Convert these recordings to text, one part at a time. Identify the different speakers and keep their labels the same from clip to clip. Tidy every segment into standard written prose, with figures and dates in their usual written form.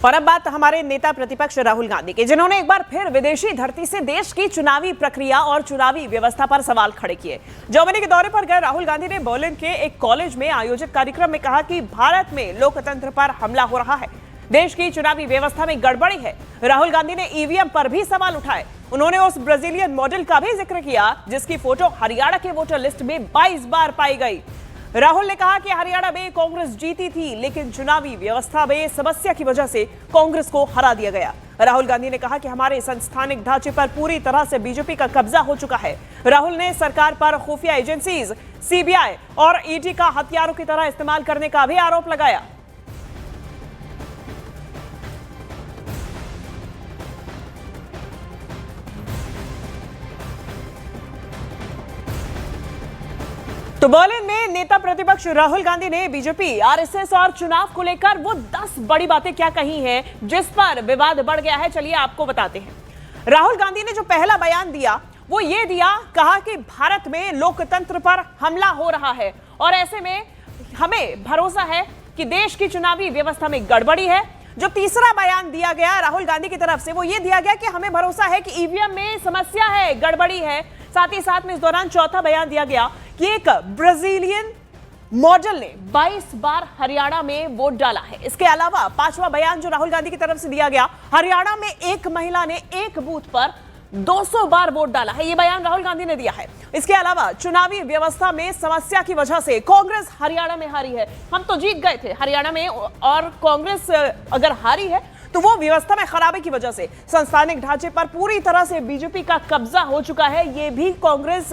Speaker 1: और अब बात हमारे नेता प्रतिपक्ष राहुल गांधी की, जिन्होंने एक बार फिर विदेशी धरती से देश की चुनावी प्रक्रिया और चुनावी व्यवस्था पर सवाल खड़े किए। जर्मनी के दौरे पर गए राहुल गांधी ने बर्लिन के एक कॉलेज में आयोजित कार्यक्रम में कहा कि भारत में लोकतंत्र पर हमला हो रहा है, देश की चुनावी व्यवस्था में गड़बड़ी है। राहुल गांधी ने ईवीएम पर भी सवाल उठाए। उन्होंने उस ब्राजीलियन मॉडल का भी जिक्र किया जिसकी फोटो हरियाणा के वोटर लिस्ट में 22 बार पाई गई। राहुल ने कहा कि हरियाणा में कांग्रेस जीती थी, लेकिन चुनावी व्यवस्था में समस्या की वजह से कांग्रेस को हरा दिया गया। राहुल गांधी ने कहा कि हमारे संस्थानिक ढांचे पर पूरी तरह से बीजेपी का कब्जा हो चुका है। राहुल ने सरकार पर खुफिया एजेंसीज, सीबीआई और ईडी का हथियारों की तरह इस्तेमाल करने का भी आरोप लगाया। तो बर्लिन में नेता प्रतिपक्ष राहुल गांधी ने बीजेपी, आरएसएस और चुनाव को लेकर वो 10 बड़ी बातें क्या कही हैं जिस पर विवाद बढ़ गया है, चलिए आपको बताते हैं। राहुल गांधी ने जो पहला बयान दिया वो ये दिया, कहा कि भारत में लोकतंत्र पर हमला हो रहा है और ऐसे में हमें भरोसा है कि देश की चुनावी व्यवस्था में गड़बड़ी है। जो तीसरा बयान दिया गया राहुल गांधी की तरफ से वो ये दिया गया कि हमें भरोसा है कि ईवीएम में समस्या है, गड़बड़ी है। साथ ही साथ में इस दौरान चौथा बयान दिया गया कि एक ब्राजीलियन मॉडल ने 22 बार हरियाणा में वोट डाला है। इसके अलावा पांचवा बयान जो राहुल गांधी की तरफ से दिया गया, हरियाणा में एक महिला ने एक बूथ पर 200 बार वोट डाला है, ये बयान राहुल गांधी ने दिया है। इसके अलावा चुनावी व्यवस्था में समस्या की वजह से कांग्रेस हरियाणा में हारी है। हम तो जीत गए थे हरियाणा में और कांग्रेस अगर हारी है तो वो व्यवस्था में खराबी की वजह से संस्थानिक ढांचे पर पूरी तरह से बीजेपी का कब्जा हो चुका है। ये भी कांग्रेस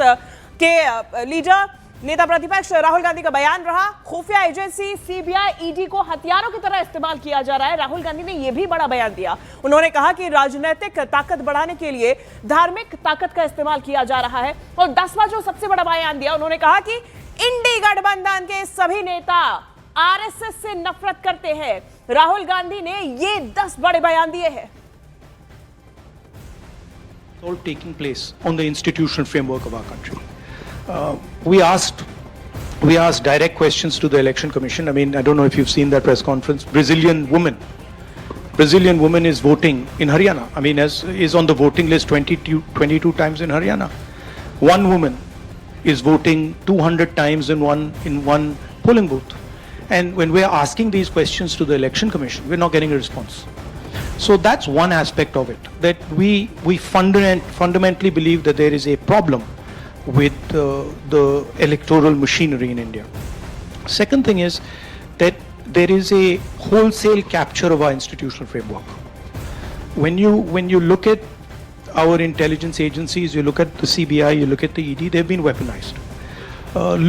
Speaker 1: के लीडर नेता प्रतिपक्ष राहुल गांधी का बयान रहा। खुफिया एजेंसी, सीबीआई, ईडी को हथियारों की तरह इस्तेमाल किया जा रहा है। राहुल गांधी ने यह भी बड़ा बयान दिया। उन्होंने कहा कि राजनीतिक ताकत बढ़ाने के लिए धार्मिक ताकत का इस्तेमाल किया जा रहा है। और 10वां जो सबसे बड़ा बयान दिया, उन्होंने कहा कि इंडी गठबंधन के सभी नेता आरएसएस से नफरत करते हैं। राहुल गांधी ने ये 10 बड़े बयान दिए हैं।
Speaker 2: All taking place on the institutional framework of our country. We asked direct questions to the Election Commission. I mean, I don't know if you've seen that press conference. Brazilian woman is voting in Haryana. I mean, is on the voting list 22 times in Haryana. One woman is voting 200 times in one polling booth. And when we're asking these questions to the Election Commission, we're not getting a response. So that's one aspect of it, that we fundamentally believe that there is a problem with the electoral machinery in India. Second thing is that there is a wholesale capture of our institutional framework. When you look at our intelligence agencies, you look at the CBI, you look at the ED, they've been weaponized.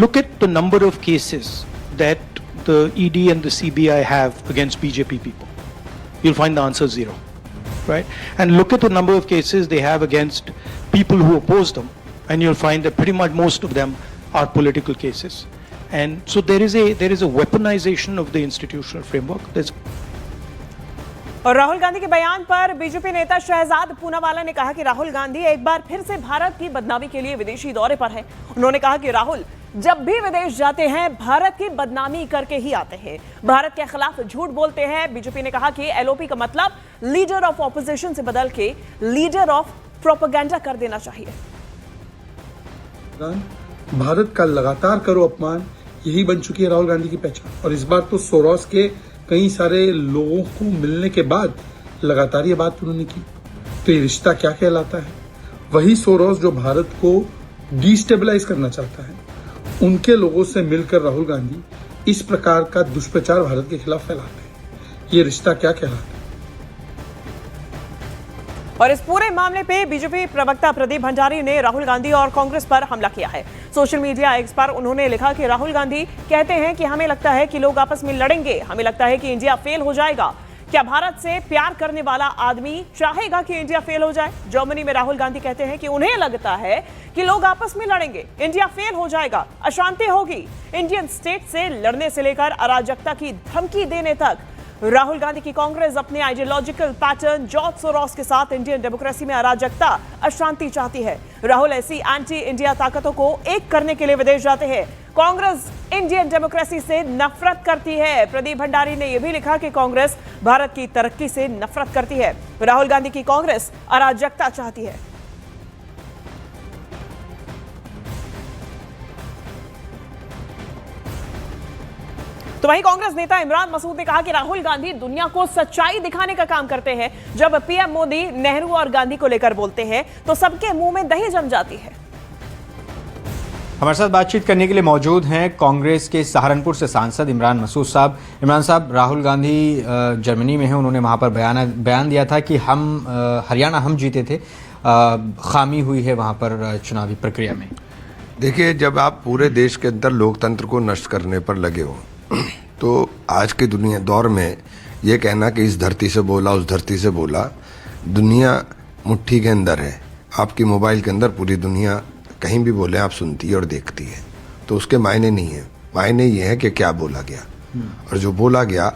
Speaker 2: Look at the number of cases that the ED and the CBI have against BJP people. You'll find the answer 0, right? And look at the number of cases they have against people who oppose them, and you'll find that pretty much most of them are political cases. And so there is a weaponization of the institutional framework.
Speaker 1: और राहुल गांधी के बयान पर BJP नेता शहजाद पूनावाला ने कहा कि राहुल गांधी एक बार फिर से भारत की बदनामी के लिए विदेशी दौरे पर है। उन्होंने कहा कि राहुल जब भी विदेश जाते हैं भारत की बदनामी करके ही आते हैं, भारत के खिलाफ झूठ बोलते हैं। बीजेपी ने कहा कि एलओपी का मतलब लीडर ऑफ ऑपोजिशन से बदल के लीडर ऑफ प्रोपेगेंडा कर देना चाहिए।
Speaker 3: भारत का लगातार करो अपमान, यही बन चुकी है राहुल गांधी की पहचान। और इस बार तो सोरोस के कई सारे लोगों को मिलने के बाद लगातार ये बात उन्होंने की। तो ये रिश्ता क्या कहलाता है? वही सोरोस जो भारत को डिस्टेबलाइज करना चाहता है, उनके लोगों से मिलकर राहुल गांधी इस प्रकार का दुष्प्रचार भारत के खिलाफ फैलाते हैं। ये रिश्ता क्या कहलाता है?
Speaker 1: और इस पूरे मामले पे बीजेपी प्रवक्ता प्रदीप भंडारी ने राहुल गांधी और कांग्रेस पर हमला किया है। सोशल मीडिया एक्स पर उन्होंने लिखा कि राहुल गांधी कहते हैं कि हमें लगता है कि लोग आपस में लड़ेंगे, हमें लगता है कि इंडिया फेल हो जाएगा। क्या भारत से प्यार करने वाला आदमी चाहेगा कि इंडिया फेल हो जाए? जर्मनी में राहुल गांधी कहते हैं कि उन्हें लगता है कि लोग आपस में लड़ेंगे, इंडिया फेल हो जाएगा, अशांति होगी। इंडियन स्टेट से लड़ने से लेकर अराजकता की धमकी देने तक राहुल गांधी की कांग्रेस अपने आइडियोलॉजिकल पैटर्न जॉर्ज सोरोस के साथ इंडियन डेमोक्रेसी में अराजकता, अशांति चाहती है। राहुल ऐसी एंटी इंडिया ताकतों को एक करने के लिए विदेश जाते हैं। कांग्रेस इंडियन डेमोक्रेसी से नफरत करती है। प्रदीप भंडारी ने यह भी लिखा कि कांग्रेस भारत की तरक्की से नफरत करती है। राहुल गांधी की कांग्रेस अराजकता चाहती है। तो वहीं कांग्रेस नेता इमरान मसूद ने कहा कि राहुल गांधी दुनिया को सच्चाई दिखाने का काम करते हैं। जब पीएम मोदी नेहरू और गांधी को लेकर बोलते हैं तो सबके मुंह में दही जम जाती है।
Speaker 4: हमारे साथ बातचीत करने के लिए मौजूद हैं कांग्रेस के सहारनपुर से सांसद इमरान मसूद साहब। इमरान साहब, राहुल गांधी जर्मनी में हैं, उन्होंने वहां पर बयान दिया था कि हरियाणा हम जीते थे, खामी हुई है वहां पर चुनावी प्रक्रिया में।
Speaker 5: देखिए, जब आप पूरे देश के अंदर लोकतंत्र को नष्ट करने पर लगे हो तो आज के दुनिया दौर में ये कहना कि इस धरती से बोला उस धरती से बोला, दुनिया मुट्ठी के अंदर है। आपकी मोबाइल के अंदर पूरी दुनिया कहीं भी बोले आप सुनती है और देखती है, तो उसके मायने नहीं है। मायने ये है कि क्या बोला गया, और जो बोला गया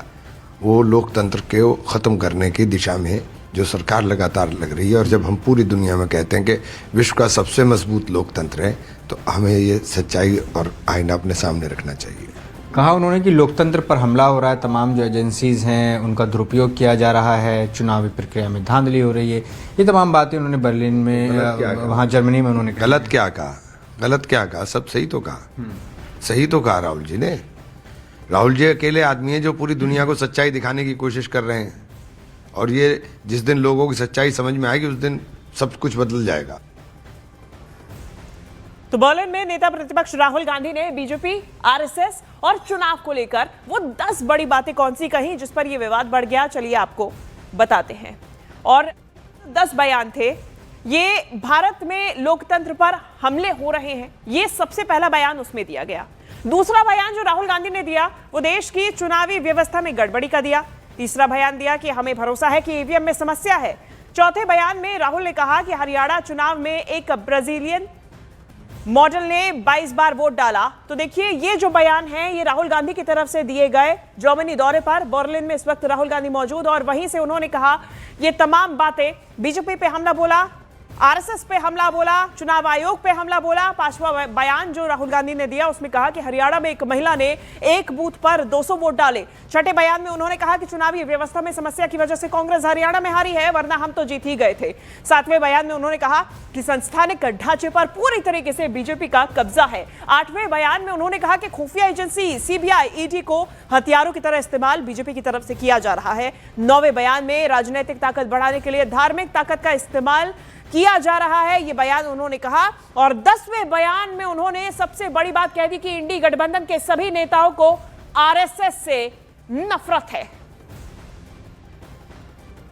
Speaker 5: वो लोकतंत्र को ख़त्म करने की दिशा में जो सरकार लगातार लग रही है। और जब हम पूरी दुनिया में कहते हैं कि विश्व का सबसे मजबूत लोकतंत्र है, तो हमें ये सच्चाई और आईना अपने सामने रखना चाहिए।
Speaker 4: कहा उन्होंने कि लोकतंत्र पर हमला हो रहा है, तमाम जो एजेंसीज हैं उनका दुरुपयोग किया जा रहा है, चुनावी प्रक्रिया में धांधली हो रही है। ये तमाम बातें उन्होंने बर्लिन में, वहाँ जर्मनी में उन्होंने
Speaker 5: गलत क्या कहा? सब सही तो कहा। सही तो कहा राहुल जी ने। राहुल जी अकेले आदमी है जो पूरी दुनिया को सच्चाई दिखाने की कोशिश कर रहे हैं, और ये जिस दिन लोगों की सच्चाई समझ में आएगी उस दिन सब कुछ बदल जाएगा।
Speaker 1: तो बर्लिन में नेता प्रतिपक्ष राहुल गांधी ने बीजेपी, आरएसएस और चुनाव को लेकर वो 10 बड़ी बातें कौन सी कही जिस पर ये विवाद बढ़ गया, चलिए आपको बताते हैं। और 10 बयान थे। ये भारत में लोकतंत्र पर हमले हो रहे हैं, ये सबसे पहला बयान उसमें दिया गया। दूसरा बयान जो राहुल गांधी ने दिया वो देश की चुनावी व्यवस्था में गड़बड़ी का दिया। तीसरा बयान दिया कि हमें भरोसा है कि ईवीएम में समस्या है। चौथे बयान में राहुल ने कहा कि हरियाणा चुनाव में एक ब्राजीलियन मॉडल ने 22 बार वोट डाला। तो देखिए, ये जो बयान है ये राहुल गांधी की तरफ से दिए गए जर्मनी दौरे पर। बर्लिन में इस वक्त राहुल गांधी मौजूद, और वहीं से उन्होंने कहा ये तमाम बातें। बीजेपी पे हमला बोला, आरएसएस पे हमला बोला, चुनाव आयोग पे हमला बोला। पांचवा बयान जो राहुल गांधी ने दिया उसमें कहा कि हरियाणा में एक महिला ने एक बूथ पर 200 वोट डाले। छठे बयान में उन्होंने कहा कि चुनावी व्यवस्था में समस्या की वजह से कांग्रेस हरियाणा में हारी है, वरना हम तो जीत ही गए थे। सातवें बयान में उन्होंने कहा कि संस्थानिक ढांचे पर पूरी तरीके से बीजेपी का कब्जा है। आठवें बयान में उन्होंने कहा कि खुफिया एजेंसी सीबीआई, ईडी को हथियारों की तरह इस्तेमाल बीजेपी की तरफ से किया जा रहा है। 9वें बयान में राजनीतिक ताकत बढ़ाने के लिए धार्मिक ताकत का इस्तेमाल किया जा रहा है, ये बयान उन्होंने कहा। और 10वें बयान में उन्होंने सबसे बड़ी बात कह दी कि इंडी गठबंधन के सभी नेताओं को आरएसएस से नफरत है।